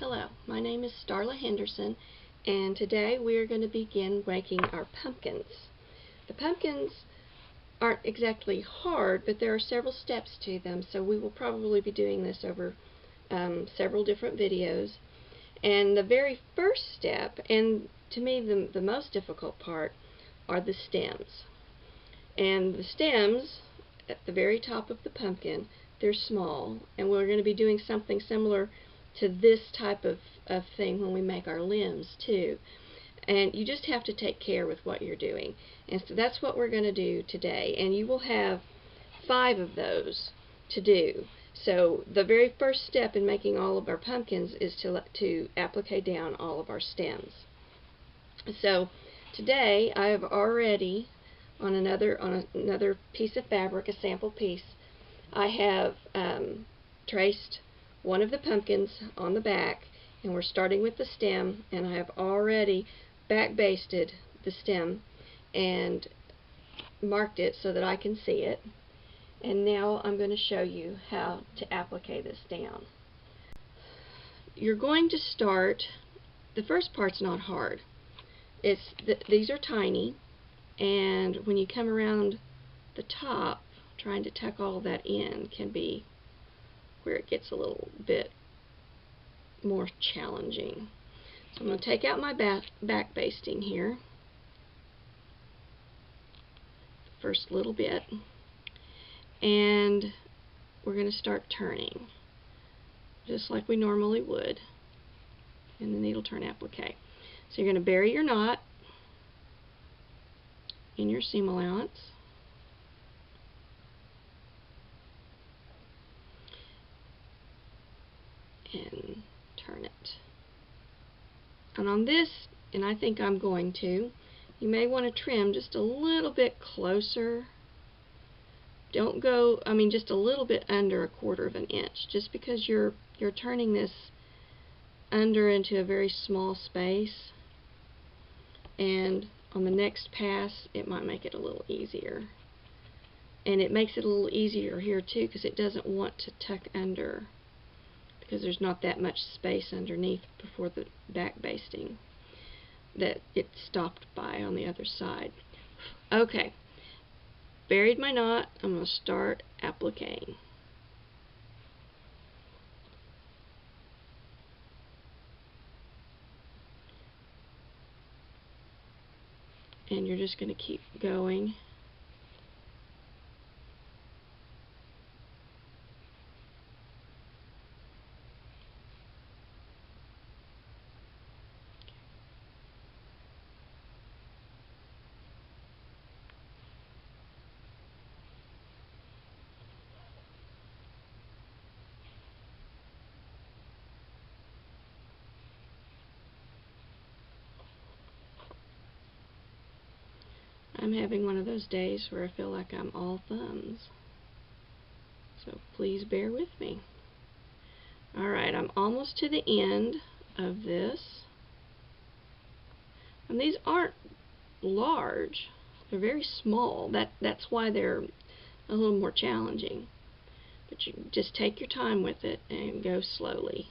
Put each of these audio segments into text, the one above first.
Hello, my name is Starla Henderson, and today we are going to begin making our pumpkins. The pumpkins aren't exactly hard, but there are several steps to them, so we will probably be doing this over several different videos. And the very first step, and to me the most difficult part, are the stems. And the stems at the very top of the pumpkin, they're small, and we're going to be doing something similar to this type of thing when we make our limbs too. And you just have to take care with what you're doing. And so that's what we're going to do today. And you will have 5 of those to do. So the very first step in making all of our pumpkins is to applique down all of our stems. So today I have already, on another piece of fabric, a sample piece, I have traced one of the pumpkins on the back, and we're starting with the stem, and I have already back basted the stem and marked it so that I can see it. And now I'm going to show you how to applique this down. You're going to start, the first part's not hard. These are tiny, and when you come around the top, trying to tuck all that in can be where it gets a little bit more challenging. So I'm going to take out my back basting here, first little bit, and we're going to start turning just like we normally would in the needle turn applique. So you're going to bury your knot in your seam allowance, and turn it. And on this, and I think I'm going to, you may want to trim just a little bit closer. Don't go, just a little bit under 1/4 of an inch, just because you're turning this under into a very small space, and on the next pass it might make it a little easier. And it makes it a little easier here too, because it doesn't want to tuck under, because there's not that much space underneath before the back basting that it stopped by on the other side. Okay, buried my knot. I'm going to start appliquing. And you're just going to keep going. I'm having one of those days where I feel like I'm all thumbs, so please bear with me. Alright, I'm almost to the end of this, and these aren't large, they're very small. That's why they're a little more challenging, but you just take your time with it and go slowly.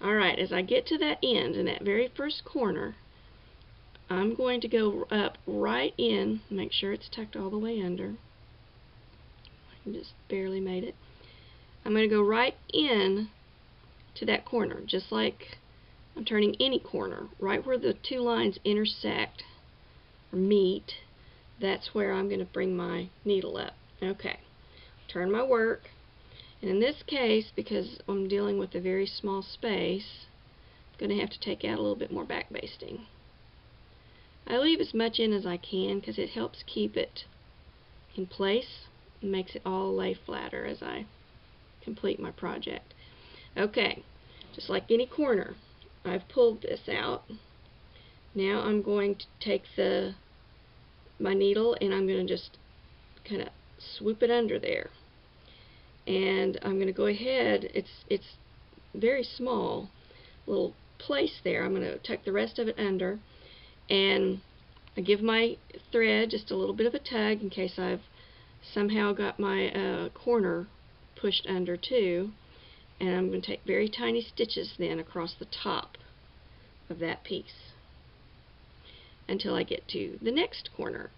Alright, as I get to that end, in that very first corner, I'm going to go up right in, make sure it's tucked all the way under. I just barely made it. I'm going to go right in to that corner, just like I'm turning any corner. Right where the 2 lines intersect or meet, that's where I'm going to bring my needle up. Okay, turn my work. And in this case, because I'm dealing with a very small space, I'm going to have to take out a little bit more back basting. I leave as much in as I can because it helps keep it in place and makes it all lay flatter as I complete my project. Okay, just like any corner, I've pulled this out. Now I'm going to take my needle, and I'm going to just kind of swoop it under there. And I'm going to go ahead, it's very small little place there. I'm going to tuck the rest of it under, and I give my thread just a little bit of a tug in case I've somehow got my corner pushed under too, and I'm going to take very tiny stitches then across the top of that piece until I get to the next corner,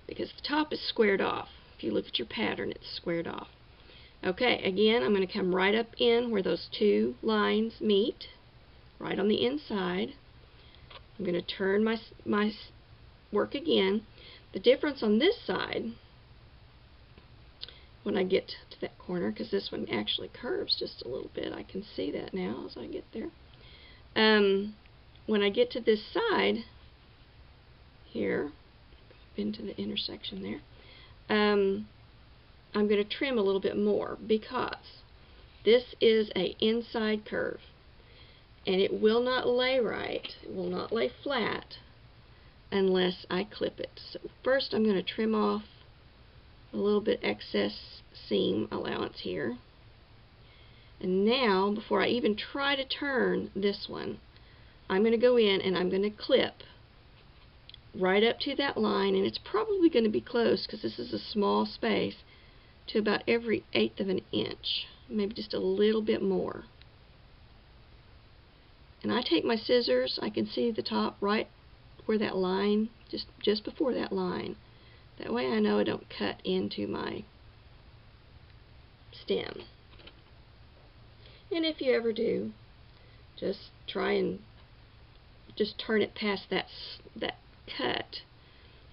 because the top is squared off. If you look at your pattern, it's squared off. Okay, again, I'm going to come right up in where those two lines meet, right on the inside. I'm going to turn my work again. The difference on this side, when I get to that corner, because this one actually curves just a little bit, I can see that now as I get there. When I get to this side here, into the intersection there, I'm going to trim a little bit more, because this is a inside curve and it will not lay right, it will not lay flat unless I clip it. So first I'm going to trim off a little bit excess seam allowance here, and now before I even try to turn this one, I'm going to go in and I'm going to clip right up to that line, and it's probably going to be close because this is a small space, to about every 1/8 of an inch, maybe just a little bit more. And I take my scissors, I can see the top right where that line, just before that line. That way I know I don't cut into my stem. And if you ever do, just try and just turn it past that cut,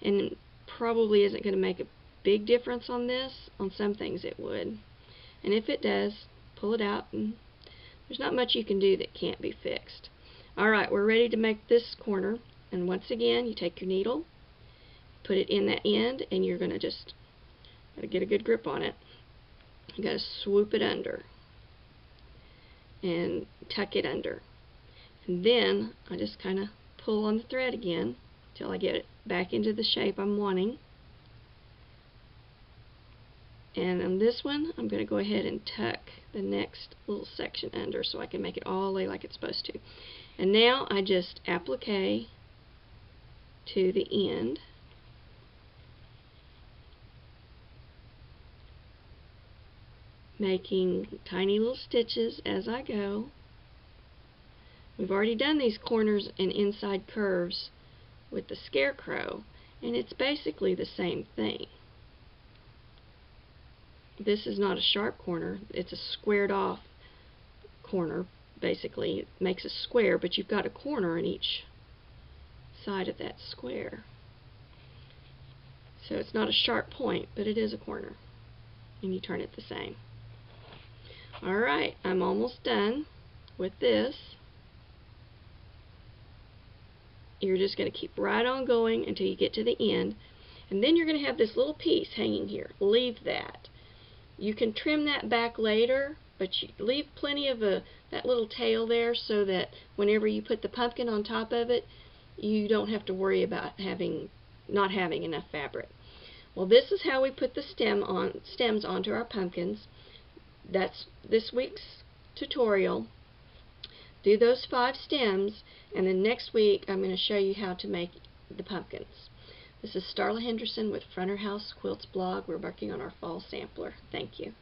and it probably isn't going to make a big difference on this. On some things it would, and if it does, pull it out, and there's not much you can do that can't be fixed. Alright, we're ready to make this corner, and once again you take your needle, put it in that end, and you're going to just get a good grip on it. You got to swoop it under and tuck it under, and then I just kind of pull on the thread again till I get it back into the shape I'm wanting. And on this one, I'm going to go ahead and tuck the next little section under so I can make it all lay like it's supposed to. And now I just applique to the end, making tiny little stitches as I go. We've already done these corners and inside curves with the scarecrow, and it's basically the same thing. This is not a sharp corner, it's a squared off corner. Basically it makes a square, but you've got a corner in each side of that square. So it's not a sharp point, but it is a corner, and you turn it the same. Alright, I'm almost done with this. You're just going to keep right on going until you get to the end, and then you're going to have this little piece hanging here. Leave that. You can trim that back later, but you leave plenty of that little tail there so that whenever you put the pumpkin on top of it, you don't have to worry about not having enough fabric. Well, this is how we put the stems onto our pumpkins. That's this week's tutorial. Do those 5 stems, and then next week I'm going to show you how to make the pumpkins. This is Starla Henderson with Fronterhouse Quilts blog. We're working on our fall sampler. Thank you.